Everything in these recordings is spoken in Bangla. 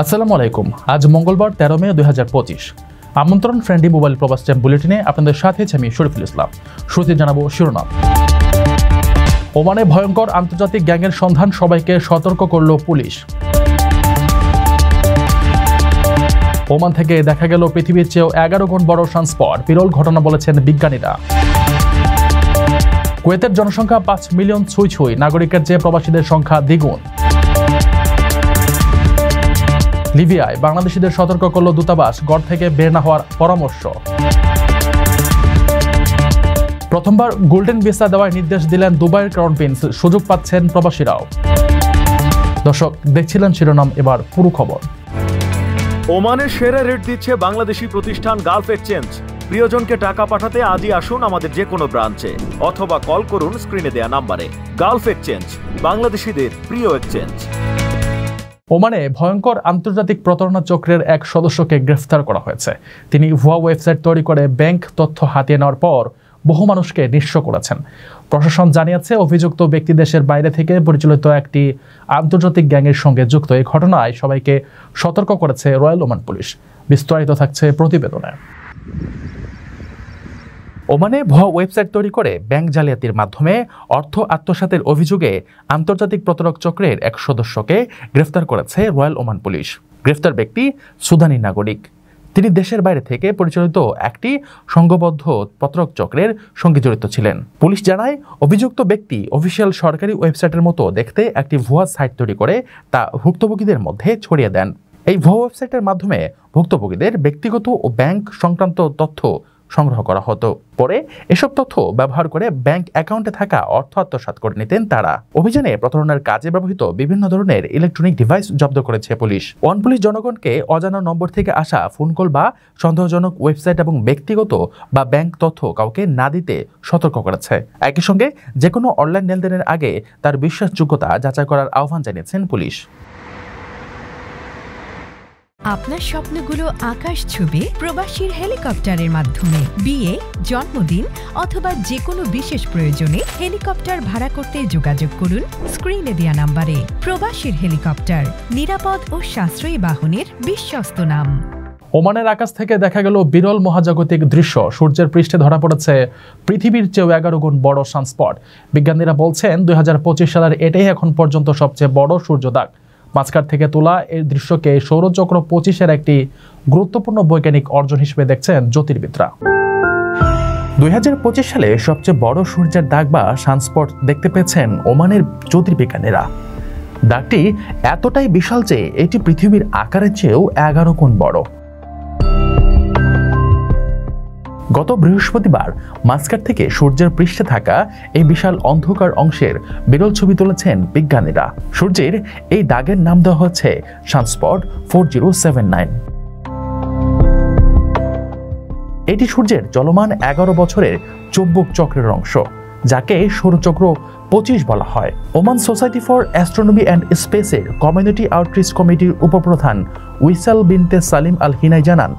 আসসালামু আলাইকুম। আজ মঙ্গলবার 13 মে 2025। আমন্ত্রণ ফ্রেন্ডলি মোবাইল প্রবাস টাইম বুলেটিনে আপনাদের সাথে আমি শরীফুল ইসলাম। শুরুতে জানাবো শিরোনাম। ওমানে ভয়ঙ্কর আন্তর্জাতিক গ্যাংয়ের সন্ধান, সবাইকে সতর্ক করল পুলিশ। ওমান থেকে দেখা গেল পৃথিবীর চেয়েও 11 গুণ বড় সানস্পট, বিরল ঘটনা বলেছেন বিজ্ঞানীরা। কুয়েতের জনসংখ্যা 5 মিলিয়ন ছুঁই, নাগরিকের চেয়ে প্রবাসীদের সংখ্যা দ্বিগুণ। লিবিয়ায় বাংলাদেশিদের সতর্ক করল দূতাবাস, ঘর থেকে বের না হওয়ার পরামর্শ। প্রথমবার গোল্ডেন ভিসা দেওয়ার নির্দেশ দিলেন দুবাইয়ের ক্রাউন প্রিন্স, সুযোগ পাচ্ছেন প্রবাসীরাও। দর্শক, দেখছিলেন শিরোনাম, এবার পুরো খবর। ওমানের সেরা রেট দিচ্ছে বাংলাদেশি প্রতিষ্ঠান গালফ এক্সচেঞ্জ। প্রিয়জনকে টাকা পাঠাতে আজই আসুন আমাদের যে কোনো ব্রাঞ্চে অথবা কল করুন স্ক্রিনে দেয়া নাম্বারে। গালফ এক্সচেঞ্জ, বাংলাদেশিদের প্রিয় এক্সচেঞ্জ। ওমানে ভয়ঙ্কর আন্তর্জাতিক প্রতারণা চক্রের এক সদস্যকে গ্রেফতার করা হয়েছে। তিনি ভুয়া ওয়েবসাইট তৈরি করে ব্যাংক তথ্য হাতিয়ে নেওয়ার পর বহু মানুষকে নিঃস্ব করেছেন। প্রশাসন জানিয়েছে, অভিযুক্ত ব্যক্তি দেশের বাইরে থেকে পরিচালিত একটি আন্তর্জাতিক গ্যাংয়ের সঙ্গে যুক্ত। এই ঘটনায় সবাইকে সতর্ক করেছে রয়্যাল ওমান পুলিশ। বিস্তারিত থাকছে প্রতিবেদনে। ওমানে ভুয়া ওয়েবসাইট তৈরি করে ব্যাংক জালিয়াতির মাধ্যমে অর্থ আত্মসাতের অভিযোগে আন্তর্জাতিক প্রতারক চক্রের এক সদস্যকে গ্রেফতার করেছে রয়্যাল ওমান পুলিশ। গ্রেফতার ব্যক্তি সুদানি নাগরিক। তিনি দেশের বাইরে থেকে পরিচালিত একটি সংঘবদ্ধ প্রতারক চক্রের সঙ্গে জড়িত ছিলেন। পুলিশ জানায়, অভিযুক্ত ব্যক্তি অফিসিয়াল সরকারি ওয়েবসাইটের মতো দেখতে একটি ভুয়া সাইট তৈরি করে তা ভুক্তভোগীদের মধ্যে ছড়িয়ে দেন। এই ভুয়া ওয়েবসাইটের মাধ্যমে ভুক্তভোগীদের ব্যক্তিগত ও ব্যাংক সংক্রান্ত তথ্য সংগ্রহ করা হতো। পরে এসব তথ্য ব্যবহার করে ব্যাংক অ্যাকাউন্টে থাকা অর্থ আত্মসাৎ করে নিতেন তারা। অভিযানে প্রতারণার কাজে ব্যবহৃত বিভিন্ন ধরনের ইলেকট্রনিক ডিভাইস জব্দ করেছে পুলিশ। ওয়ান পুলিশ জনগণকে অজানা নম্বর থেকে আসা ফোন কল বা সন্দেহজনক ওয়েবসাইট এবং ব্যক্তিগত বা ব্যাংক তথ্য কাউকে না দিতে সতর্ক করেছে। একই সঙ্গে যে কোনো অনলাইন লেনদেনের আগে তার বিশ্বাসযোগ্যতা যাচাই করার আহ্বান জানিয়েছেন পুলিশ। আপনার স্বপ্নগুলো আকাশ ছুবে প্রবাসীর হেলিকপ্টারের মাধ্যমে। বিয়ে, জন্মদিন অথবা যে কোনো বিশেষ প্রয়োজনে হেলিকপ্টার ভাড়া করতে যোগাযোগ করুন স্ক্রিনে দেয়া নাম্বারে। প্রবাসীর হেলিকপ্টার, নিরাপদ ও সাশ্রয়ী বাহনের বিশ্বস্ত নাম। ওমানের আকাশ থেকে দেখা গেল বিরল মহাজাগতিক দৃশ্য। সূর্যের পৃষ্ঠে ধরা পড়েছে পৃথিবীর চেয়েও 11 গুণ বড় সানস্পট। বিজ্ঞানীরা বলছেন, 2025 সালের এটাই এখন পর্যন্ত সবচেয়ে বড় সূর্যদাগ। মাঝখান থেকে তোলা এই দৃশ্যকে সৌরচক্র 25-এর একটি গুরুত্বপূর্ণ বৈজ্ঞানিক অর্জন হিসেবে দেখছেন জ্যোতির্বিদরা। 2025 সালে সবচেয়ে বড় সূর্যের দাগ বা সানস্পট দেখতে পেয়েছেন ওমানের জ্যোতির্বিজ্ঞানীরা। দাগটি এতটাই বিশাল যে এটি পৃথিবীর আকারের চেয়েও 11 গুণ বড়। গত বৃহস্পতিবার মাঝখান থেকে সূর্যের পৃষ্ঠে থাকা এই বিশাল অন্ধকার অংশের বিরল ছবি তুলেছেন বিজ্ঞানীরা। সূর্যের এই দাগের নাম দেওয়া হচ্ছে সানস্পট 4079। এটি সূর্যের চলমান 11 বছরের চৌম্বক চক্রের অংশ, যাকে সৌরচক্র 25 বলা হয়। Oman society for astronomy and স্পেসের কমিউনিটি আউটরিচ কমিটির উপপ্রধান উইসাল বিনতে সালিম আল হিনাই জানান,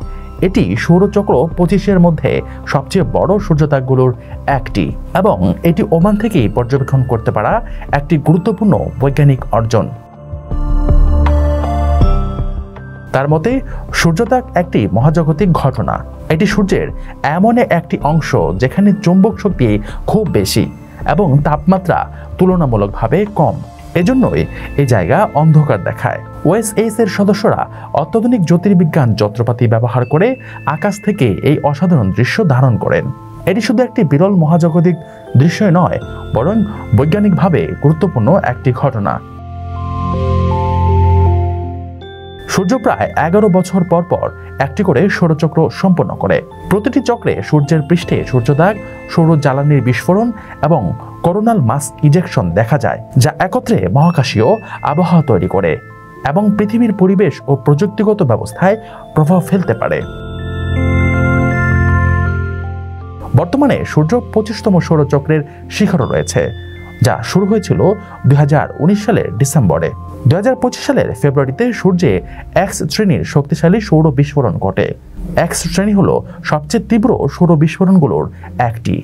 এটি সৌরচক্র 25-এর মধ্যে সবচেয়ে বড় সূর্যদাগগুলোর একটি এবং এটি ওমান থেকেই পর্যবেক্ষণ করতে পারা একটি গুরুত্বপূর্ণ বৈজ্ঞানিক অর্জন। তার মতে, সূর্যদাগ একটি মহাজাগতিক ঘটনা। এটি সূর্যের এমন একটি অংশ যেখানে চৌম্বক শক্তি খুব বেশি এবং তাপমাত্রা তুলনামূলকভাবে কম। এজন্যই এই জায়গা অন্ধকার দেখায়। ওএসএস এর সদস্যরা অত্যাধুনিক জ্যোতির্বিজ্ঞান যন্ত্রপাতি ব্যবহার করে আকাশ থেকে এই অসাধারণ দৃশ্য ধারণ করেন। এটি শুধু একটি বিরল মহাজাগতিক দৃশ্য নয়, বরং বৈজ্ঞানিকভাবে গুরুত্বপূর্ণ একটি ঘটনা। সূর্য প্রায় 11 বছর পর পর একটি করে সৌরচক্র সম্পন্ন করে। প্রতিটি চক্রে সূর্যের পৃষ্ঠে সূর্যদাগ, সৌর জ্বালানির বিস্ফোরণ এবং করোনাল মাস ইজেকশন দেখা যায়, যা একত্রে মহাকাশীয় আবহাওয়া তৈরি করে এবং পৃথিবীর পরিবেশ ও প্রযুক্তিগত ব্যবস্থায় প্রভাব ফেলতে পারে। বর্তমানে সূর্য 25তম সৌরচক্রের শিখরে রয়েছে, যা শুরু হয়েছিল 2019 সালের ডিসেম্বরে। 2025 সালের ফেব্রুয়ারিতে সূর্যে এক্স শ্রেণীর শক্তিশালী সৌর বিস্ফোরণ ঘটে। এক্স শ্রেণী হল সবচেয়ে তীব্র সৌর বিস্ফোরণগুলোর একটি।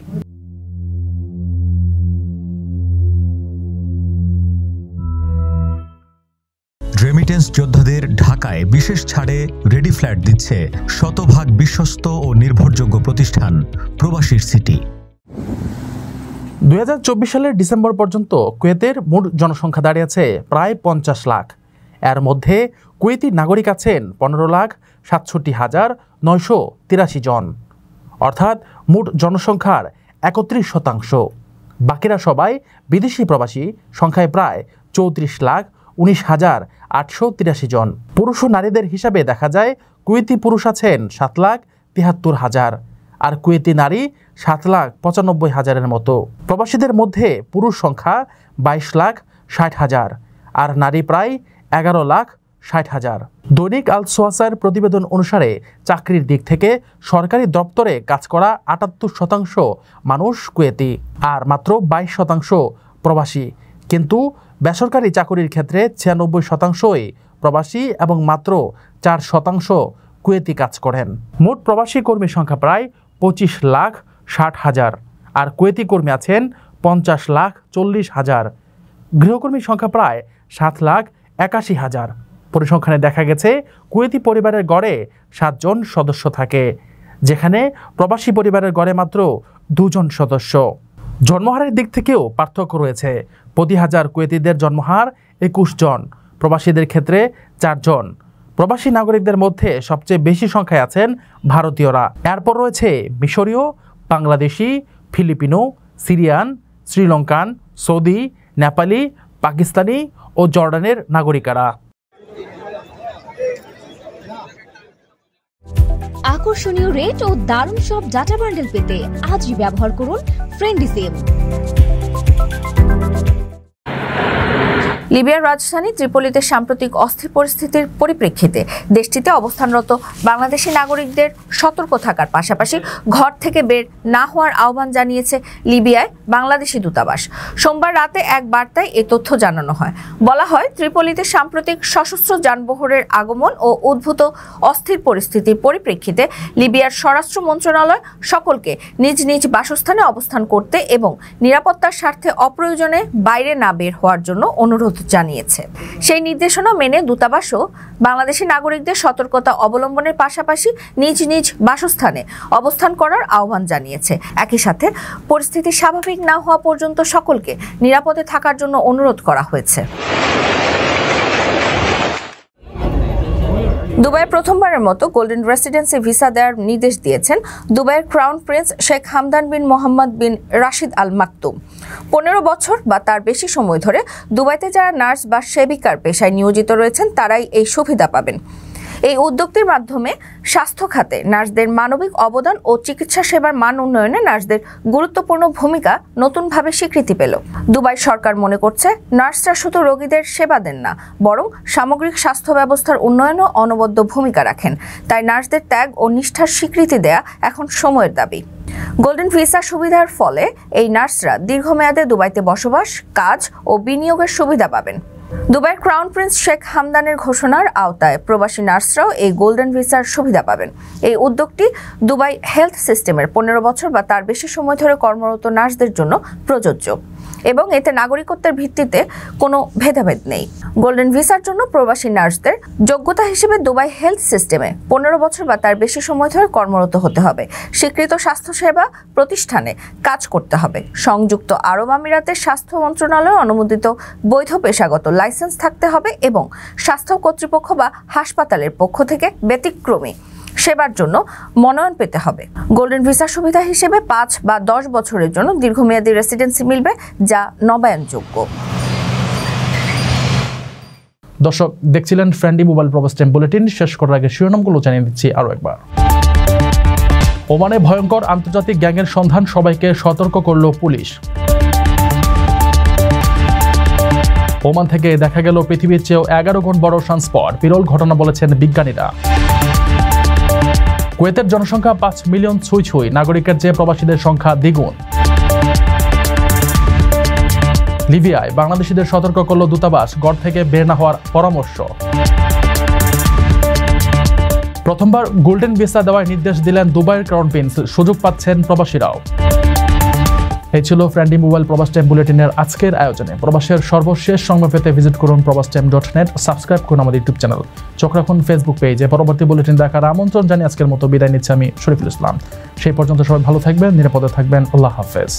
রেমিটেন্স যোদ্ধাদের ঢাকায় বিশেষ ছাড়ে রেডি ফ্ল্যাট দিচ্ছে শতভাগ বিশ্বস্ত ও নির্ভরযোগ্য প্রতিষ্ঠান প্রবাসীর সিটি। 2024 সালের ডিসেম্বর পর্যন্ত কুয়েতের মোট জনসংখ্যা দাঁড়িয়েছে প্রায় 50 লাখ। এর মধ্যে কুয়েতি নাগরিক আছেন 15,67,983 জন, অর্থাৎ মোট জনসংখ্যার 31%। বাকিরা সবাই বিদেশি প্রবাসী, সংখ্যায় প্রায় 34,19,883 জন। পুরুষ ও নারীদের হিসাবে দেখা যায় কুয়েতি পুরুষ আছেন 7,73,000 আর কুয়েতি নারী 7,95,000-এর মতো। প্রবাসীদের মধ্যে পুরুষ সংখ্যা 22,60,000 আর নারী প্রায় 11,60,000। দৈনিক আল সোয়াসার প্রতিবেদন অনুসারে চাকরির দিক থেকে সরকারি দপ্তরে কাজ করা 78% মানুষ কুয়েতি আর মাত্র 22% প্রবাসী। কিন্তু বেসরকারি চাকরির ক্ষেত্রে 96%ই প্রবাসী এবং মাত্র 4% কুয়েতি কাজ করেন। মোট প্রবাসী কর্মী সংখ্যা প্রায় 25,60,000 আর কুয়েতি কর্মী আছেন 50,40,000। গৃহকর্মী সংখ্যা প্রায় 7,81,000। পরিসংখ্যানে দেখা গেছে কুয়েতি পরিবারের গড়ে 7 জন সদস্য থাকে, যেখানে প্রবাসী পরিবারের গড়ে মাত্র 2 জন সদস্য। জন্মহারের দিক থেকেও পার্থক্য রয়েছে। প্রতি হাজার কুয়েতিদের জন্মহার 21 জন, প্রবাসীদের ক্ষেত্রে 4 জন। প্রবাসী নাগরিকদের মধ্যে সবচেয়ে বেশি সংখ্যায় আছেন ভারতীয়রা। এরপর রয়েছে মিশরীয়, Bangladeshi, Filipino, Syrian, Sri Lankan, Saudi, Nepali, Pakistani ও জর্ডানের নাগরিকেরা। আকর্ষণীয় রেট ও দারুণ সব ডাটা বান্ডেল পেতে আজই ব্যবহার করুন ফ্রেন্ডলি সিম। লিবিয়ার রাজধানী ত্রিপোলিতে সাম্প্রতিক অস্থির পরিস্থিতির পরিপ্রেক্ষিতে দেশটিতে অবস্থানরত বাংলাদেশি নাগরিকদের সতর্ক থাকার পাশাপাশি ঘর থেকে বের না হওয়ার আহ্বান জানিয়েছে লিবিয়ায় বাংলাদেশি দূতাবাস। সোমবার রাতে এক বার্তায় এ তথ্য জানানো হয়। বলা হয়, ত্রিপোলিতে সাম্প্রতিক সশস্ত্র যানবাহনের আগমন ও উদ্ভূত অস্থির পরিস্থিতির পরিপ্রেক্ষিতে লিবিয়ার স্বরাষ্ট্র মন্ত্রণালয় সকলকে নিজ নিজ বাসস্থানে অবস্থান করতে এবং নিরাপত্তার স্বার্থে অপ্রয়োজনে বাইরে না বের হওয়ার জন্য অনুরোধ জানিয়েছে। সেই নির্দেশনা মেনে দূতাবাসও বাংলাদেশি নাগরিকদের সতর্কতা অবলম্বনের পাশাপাশি নিজ নিজ বাসস্থানে অবস্থান করার আহ্বান জানিয়েছে। একই সাথে পরিস্থিতি স্বাভাবিক না হওয়া পর্যন্ত সকলকে নিরাপদে থাকার জন্য অনুরোধ করা হয়েছে। দুবাইয়ে প্রথমবারের মতো গোল্ডেন রেসিডেন্সি ভিসা দেওয়ার নির্দেশ দিয়েছেন দুবাইয়ের ক্রাউন প্রিন্স শেখ হামদান বিন মোহাম্মদ বিন রাশিদ আল মাকতুম। 15 বছর বা তার বেশি সময় ধরে দুবাইতে যারা নার্স বা সেবিকার পেশায় নিয়োজিত রয়েছেন তারাই এই সুবিধা পাবেন। এই উদ্যোগটির মাধ্যমে স্বাস্থ্য খাতে নার্সদের মানবিক অবদান ও চিকিৎসা সেবার মান উন্নয়নে নার্সদের গুরুত্বপূর্ণ ভূমিকা নতুনভাবে স্বীকৃতি পেল। দুবাই সরকার মনে করছে, নার্সরা শুধু রোগীদের সেবা দেন না, বরং সামগ্রিক স্বাস্থ্য ব্যবস্থার উন্নয়নেও অনবদ্য ভূমিকা রাখেন। তাই নার্সদের ত্যাগ ও নিষ্ঠার স্বীকৃতি দেয়া এখন সময়ের দাবি। গোল্ডেন ভিসা সুবিধার ফলে এই নার্সরা দীর্ঘমেয়াদে দুবাইতে বসবাস, কাজ ও বিনিয়োগের সুবিধা পাবেন। দুবাইয়ের ক্রাউন প্রিন্স শেখ হামদানের ঘোষণার আওতায় প্রবাসী নার্সরাও এই গোল্ডেন ভিসার সুবিধা পাবেন। এই উদ্যোগটি দুবাই হেলথ সিস্টেমের 15 বছর বা তার বেশি সময় ধরে কর্মরত নার্সদের জন্য প্রযোজ্য এবং এতে নাগরিকত্বের ভিত্তিতে কোনো ভেদাভেদ নেই। গোল্ডেন ভিসার জন্য প্রবাসী নার্সদের যোগ্যতা হিসেবে দুবাই হেলথ সিস্টেমে 15 বছর বা তার বেশি সময় ধরে কর্মরত হতে হবে, স্বীকৃত স্বাস্থ্যসেবা প্রতিষ্ঠানে কাজ করতে হবে, সংযুক্ত আরব আমিরাতের স্বাস্থ্য মন্ত্রণালয় অনুমোদিত বৈধ পেশাগত লাইসেন্স থাকতে হবে এবং স্বাস্থ্য কর্তৃপক্ষ বা হাসপাতালের পক্ষ থেকে ব্যতিক্রমী সেবার জন্য মনোনয়ন পেতে হবে। গোল্ডেন ভিসা সুবিধা হিসেবে 5 বা 10 বছরের জন্য দীর্ঘমেয়াদী রেসিডেন্সি মিলবে, যা নবায়নযোগ্য। দর্শক দেখছিলেন ফ্রেন্ডলি মোবাইল প্রবাস টাইম বুলেটিন। শেষ করার আগে শিরোনামগুলো জানিয়ে দিচ্ছি আরও একবার। ওমানে ভয়ঙ্কর আন্তর্জাতিক গ্যাংয়ের সন্ধান, সবাইকে সতর্ক করল পুলিশ। ওমান থেকে দেখা গেল পৃথিবীর চেয়েও 11 গুণ বড় সানস্পট, বিরল ঘটনা বলেছেন বিজ্ঞানীরা। কুয়েতের জনসংখ্যা 5 মিলিয়ন ছুঁই, নাগরিকের চেয়ে প্রবাসীদের সংখ্যা দ্বিগুণ। লিবিয়ায় বাংলাদেশিদের সতর্ক করল দূতাবাস, ঘর থেকে বের না হওয়ার পরামর্শ। প্রথমবার গোল্ডেন ভিসা দেওয়ার নির্দেশ দিলেন দুবাইয়ের ক্রাউন প্রিন্স, সুযোগ পাচ্ছেন প্রবাসীরাও। এই ছিল ফ্রেন্ডলি মোবাইল প্রবাস টাইম বুলেটিনের আজকের আয়োজনে। প্রবাসের সর্বশেষ সংবাদ পেতে ভিজিট করুন probastimes.net, সাবস্ক্রাইব করুন আমাদের ইউটিউব চ্যানেল, চোখ রাখুন ফেসবুক পেজে। পরবর্তী বুলেটিন দেখার আমন্ত্রণ জানিয়ে আজকের মতো বিদায় নিচ্ছি আমি শরীফুল ইসলাম। সেই পর্যন্ত সবাই ভালো থাকবেন, নিরাপদে থাকবেন। আল্লাহ হাফেজ।